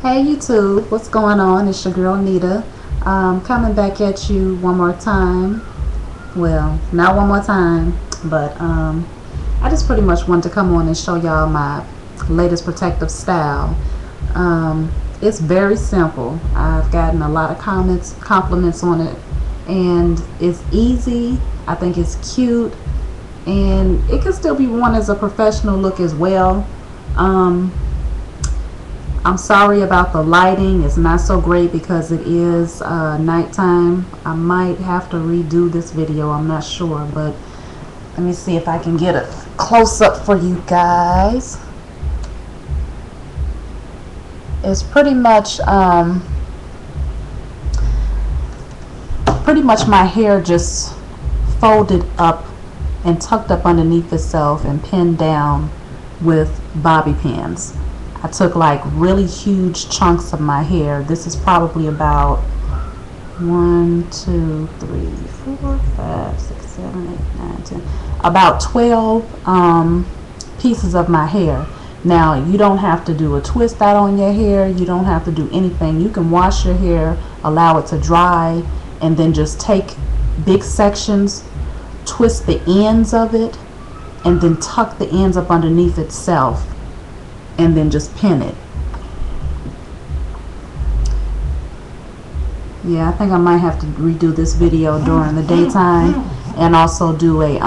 Hey YouTube, what's going on? It's your girl Nita. Coming back at you one more time. Well, not one more time, but I just pretty much wanted to come on and show y'all my latest protective style. It's very simple. I've gotten a lot of compliments on it, and it's easy. I think it's cute, and it can still be worn as a professional look as well. Um, I'm sorry about the lighting. It's not so great because it is nighttime. I might have to redo this video. I'm not sure, but let me see if I can get a close up for you guys. It's pretty much my hair just folded up and tucked up underneath itself and pinned down with bobby pins. I took like really huge chunks of my hair. This is probably about 1, 2, 3, 4, 5, 6, 7, 8, 9, 10, about 12 pieces of my hair. Now you don't have to do a twist out on your hair. You don't have to do anything. You can wash your hair, allow it to dry, and then just take big sections, twist the ends of it, and then tuck the ends up underneath itself, and then just pin it. Yeah, I think I might have to redo this video during the daytime and also do a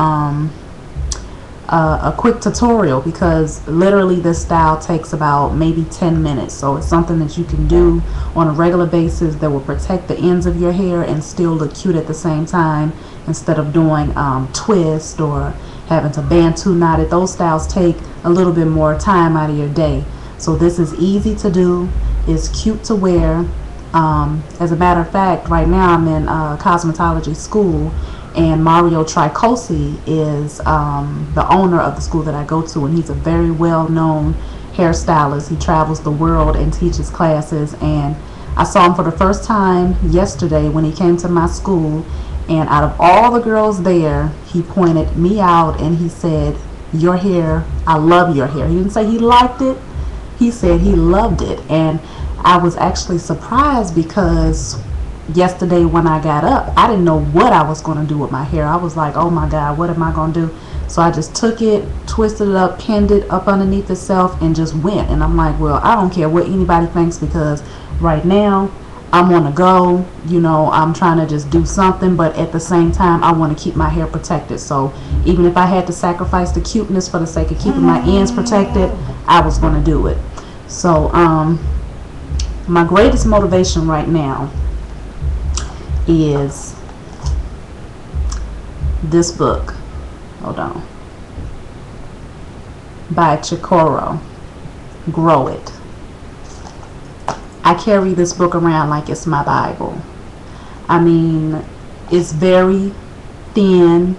quick tutorial, because literally this style takes about maybe 10 minutes. So it's something that you can do on a regular basis that will protect the ends of your hair and still look cute at the same time, instead of doing twist or having to bantu knot it. Those styles take a little bit more time out of your day. So this is easy to do. It's cute to wear. As a matter of fact, right now I'm in cosmetology school, and Mario Tricosi is the owner of the school that I go to, and he's a very well-known hairstylist. He travels the world and teaches classes, and I saw him for the first time yesterday when he came to my school, and out of all the girls there, he pointed me out and he said, "Your hair, I love your hair." He didn't say he liked it, he said he loved it. And I was actually surprised, because yesterday when I got up, I didn't know what I was going to do with my hair. I was like, oh my God, what am I going to do? So I just took it, twisted it up, pinned it up underneath itself, and just went. And I'm like, well, I don't care what anybody thinks, because right now I'm on the go. You know, I'm trying to just do something, but at the same time I want to keep my hair protected. So even if I had to sacrifice the cuteness for the sake of keeping my ends protected, I was going to do it. So my greatest motivation right now is this book. Hold on. By Chikoro, Grow It. I carry this book around like it's my Bible. I mean, it's very thin.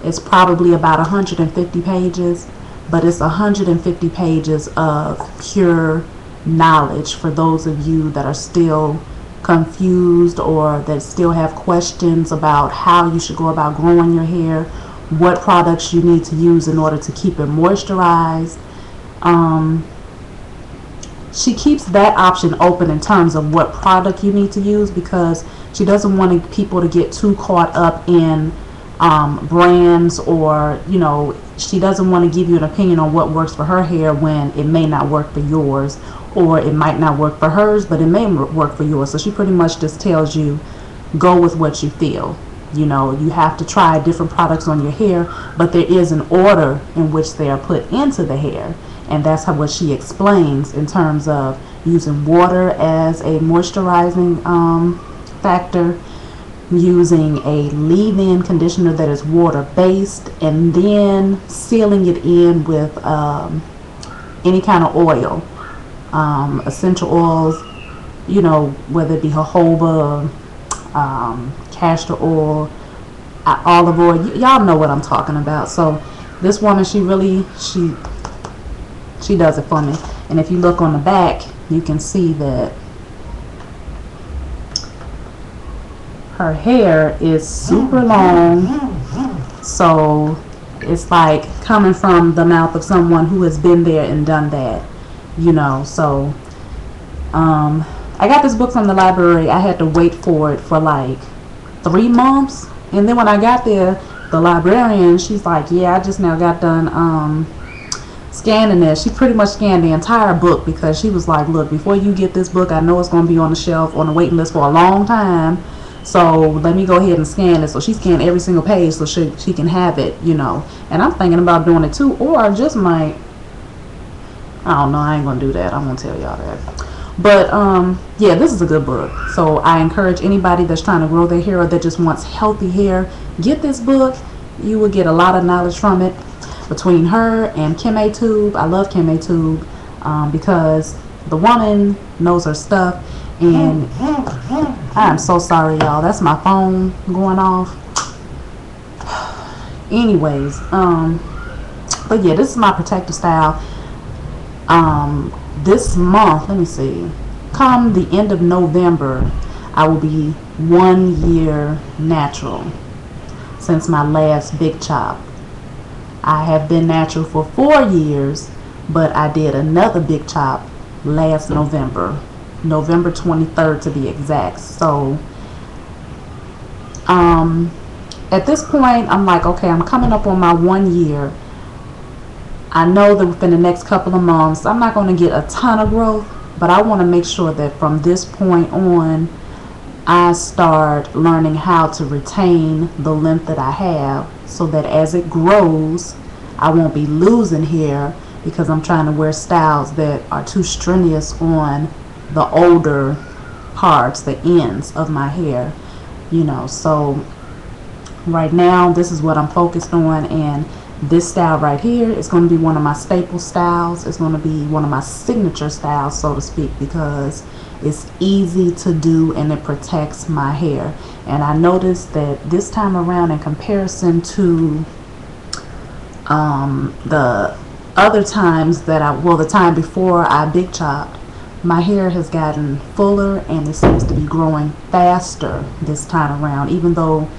It's probably about 150 pages, but it's 150 pages of pure knowledge for those of you that are still confused or that still have questions about how you should go about growing your hair, what products you need to use in order to keep it moisturized. She keeps that option open in terms of what product you need to use, because she doesn't want people to get too caught up in brands, or, you know, she doesn't want to give you an opinion on what works for her hair when it may not work for yours, or it might not work for hers but it may work for yours. So she pretty much just tells you, go with what you feel. You know, you have to try different products on your hair, but there is an order in which they are put into the hair, and that's what she explains in terms of using water as a moisturizing factor, using a leave-in conditioner that is water-based, and then sealing it in with any kind of oil, essential oils, you know, whether it be jojoba, castor oil, olive oil. Y'all know what I'm talking about. So this woman, she does it for me. And if you look on the back, you can see that her hair is super long. So it's like coming from the mouth of someone who has been there and done that, you know. So I got this book from the library. I had to wait for it for like 3 months, and then when I got there, the librarian, she's like, yeah, I just now got done scanning this. She pretty much scanned the entire book, because she was like, look, before you get this book, I know it's going to be on the shelf on the waiting list for a long time, so let me go ahead and scan it. So she scanned every single page so she can have it, you know. And I'm thinking about doing it too, or I just might, I don't know, I ain't gonna do that. I'm gonna tell y'all that. But yeah, this is a good book. So I encourage anybody that's trying to grow their hair, or that just wants healthy hair, get this book. You will get a lot of knowledge from it. Between her and Kim A Tube, I love Kim A Tube because the woman knows her stuff. And I'm so sorry, y'all. That's my phone going off. Anyways, but yeah, this is my protective style. This month, let me see, come the end of November, I will be 1 year natural since my last big chop. I have been natural for 4 years, but I did another big chop last November 23rd to be exact. So at this point, I'm like, okay, I'm coming up on my 1 year. I know that within the next couple of months, I'm not going to get a ton of growth, but I want to make sure that from this point on, I start learning how to retain the length that I have, so that as it grows, I won't be losing hair, because I'm trying to wear styles that are too strenuous on the older parts, the ends of my hair, you know. So right now, this is what I'm focused on, and this style right here is going to be one of my staple styles. It's going to be one of my signature styles, so to speak, because it's easy to do and it protects my hair. And I noticed that this time around, in comparison to the other times that the time before I big chopped, my hair has gotten fuller and it seems to be growing faster this time around, even though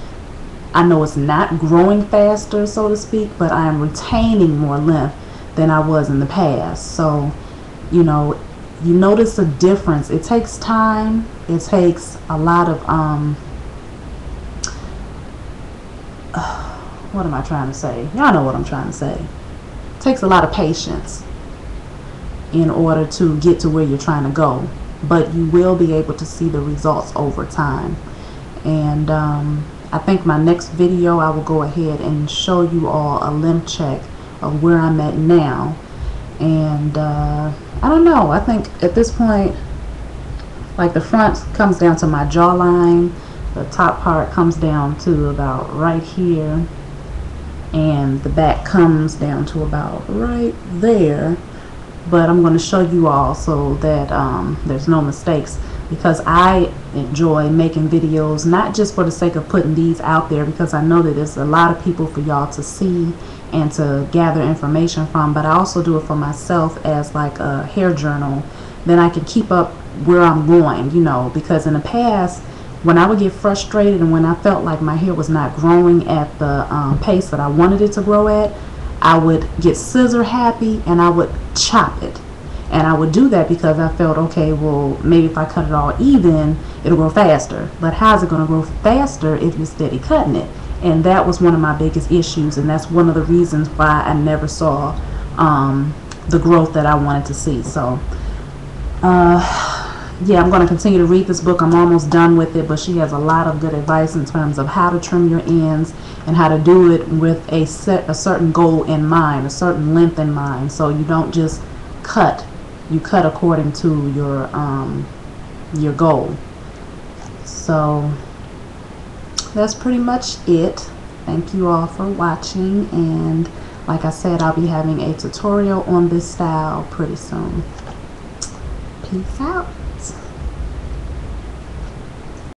I know it's not growing faster, so to speak, but I am retaining more length than I was in the past. So, you know, you notice a difference. It takes time. It takes a lot of, what am I trying to say? Y'all know what I'm trying to say. It takes a lot of patience in order to get to where you're trying to go. But you will be able to see the results over time. And, I think my next video, I will go ahead and show you all a length check of where I'm at now. And I don't know, I think at this point, like, the front comes down to my jawline, the top part comes down to about right here, and the back comes down to about right there. But I'm going to show you all so that there's no mistakes, because I enjoy making videos, not just for the sake of putting these out there, because I know that there's a lot of people for y'all to see and to gather information from, but I also do it for myself as like a hair journal. Then I can keep up where I'm going, you know, because in the past, when I would get frustrated and when I felt like my hair was not growing at the pace that I wanted it to grow at, I would get scissor happy and I would chop it. And I would do that because I felt, okay, well, maybe if I cut it all even, it'll grow faster. But how's it going to grow faster if you're steady cutting it? And that was one of my biggest issues, and that's one of the reasons why I never saw the growth that I wanted to see. So, yeah, I'm going to continue to read this book. I'm almost done with it, but she has a lot of good advice in terms of how to trim your ends and how to do it with a certain goal in mind, a certain length in mind. So you don't just cut. You cut according to your goal. So that's pretty much it. Thank you all for watching, and like I said, I'll be having a tutorial on this style pretty soon. Peace out.